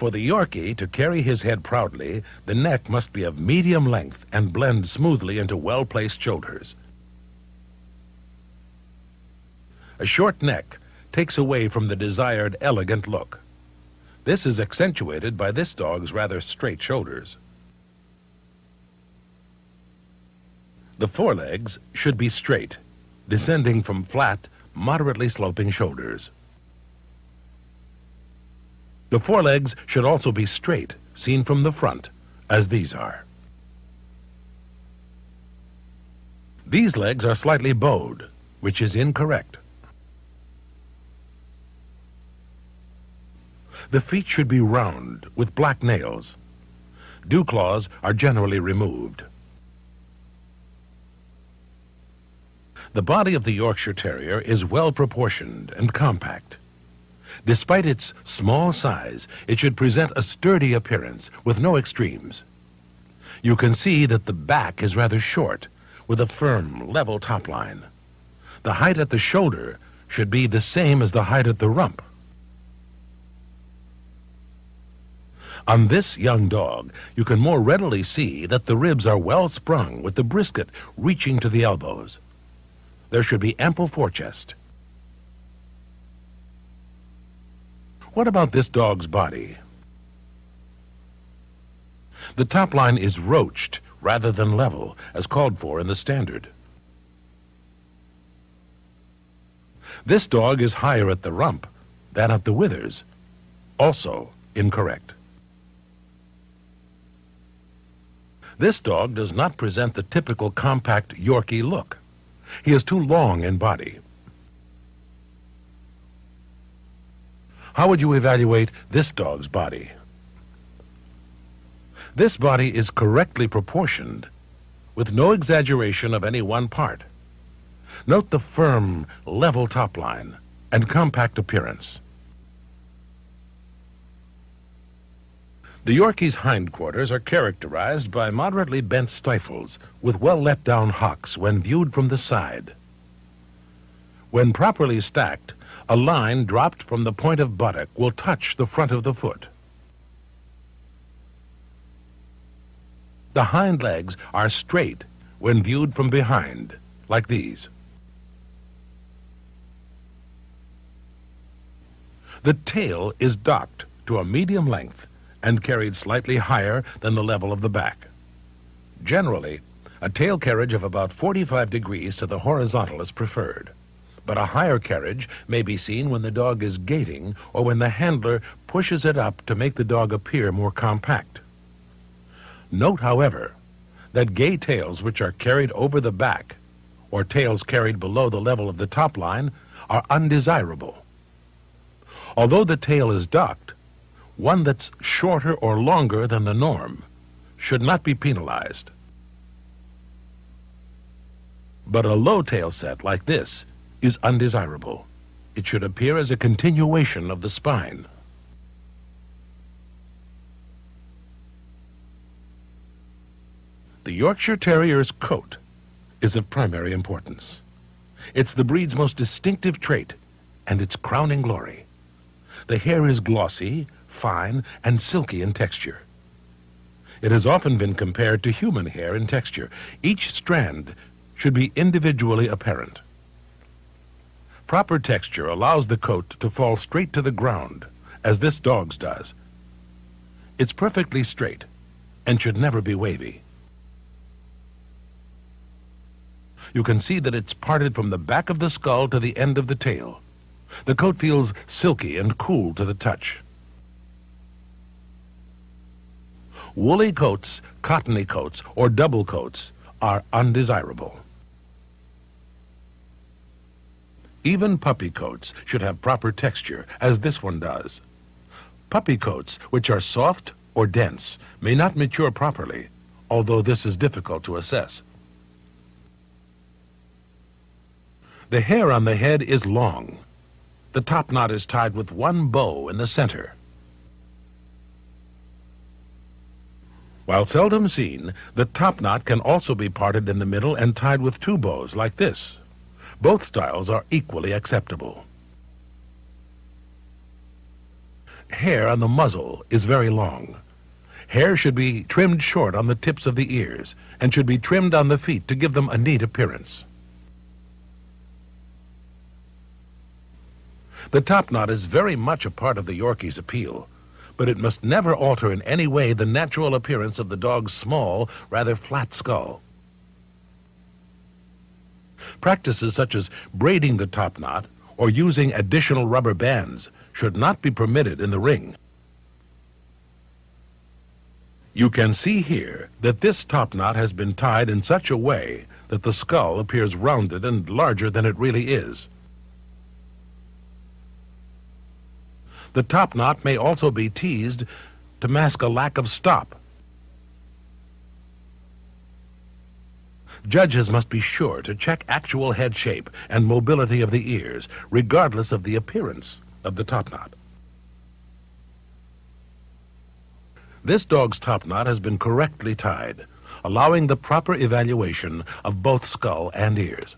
For the Yorkie to carry his head proudly, the neck must be of medium length and blend smoothly into well-placed shoulders. A short neck takes away from the desired elegant look. This is accentuated by this dog's rather straight shoulders. The forelegs should be straight, descending from flat, moderately sloping shoulders. The forelegs should also be straight, seen from the front, as these are. These legs are slightly bowed, which is incorrect. The feet should be round, with black nails. Dew claws are generally removed. The body of the Yorkshire Terrier is well proportioned and compact. Despite its small size, it should present a sturdy appearance with no extremes. You can see that the back is rather short, with a firm, level top line. The height at the shoulder should be the same as the height at the rump. On this young dog, you can more readily see that the ribs are well sprung, with the brisket reaching to the elbows. There should be ample forechest. What about this dog's body? The top line is roached rather than level, as called for in the standard. This dog is higher at the rump than at the withers, also incorrect. This dog does not present the typical compact Yorkie look. He is too long in body. How would you evaluate this dog's body? This body is correctly proportioned, with no exaggeration of any one part. Note the firm, level top line and compact appearance. The Yorkie's hindquarters are characterized by moderately bent stifles with well let down hocks when viewed from the side. When properly stacked, a line dropped from the point of buttock will touch the front of the foot. The hind legs are straight when viewed from behind, like these. The tail is docked to a medium length and carried slightly higher than the level of the back. Generally, a tail carriage of about 45 degrees to the horizontal is preferred, but a higher carriage may be seen when the dog is gaiting or when the handler pushes it up to make the dog appear more compact. Note, however, that gay tails which are carried over the back or tails carried below the level of the top line are undesirable. Although the tail is docked, one that's shorter or longer than the norm should not be penalized. But a low tail set like this is undesirable. It should appear as a continuation of the spine. The Yorkshire Terrier's coat is of primary importance. It's the breed's most distinctive trait and its crowning glory. The hair is glossy, fine, and silky in texture. It has often been compared to human hair in texture. Each strand should be individually apparent. Proper texture allows the coat to fall straight to the ground, as this dog's does. It's perfectly straight and should never be wavy. You can see that it's parted from the back of the skull to the end of the tail. The coat feels silky and cool to the touch. Woolly coats, cottony coats, or double coats are undesirable. Even puppy coats should have proper texture, as this one does. Puppy coats, which are soft or dense, may not mature properly, although this is difficult to assess. The hair on the head is long. The top knot is tied with one bow in the center. While seldom seen, the top knot can also be parted in the middle and tied with two bows like this. Both styles are equally acceptable. hair on the muzzle is very long. Hair should be trimmed short on the tips of the ears and should be trimmed on the feet to give them a neat appearance. The top knot is very much a part of the Yorkie's appeal, but it must never alter in any way the natural appearance of the dog's small, rather flat skull. Practices such as braiding the top knot or using additional rubber bands should not be permitted in the ring. You can see here that this top knot has been tied in such a way that the skull appears rounded and larger than it really is. The top knot may also be teased to mask a lack of stop. Judges must be sure to check actual head shape and mobility of the ears, regardless of the appearance of the top knot. This dog's top knot has been correctly tied, allowing the proper evaluation of both skull and ears.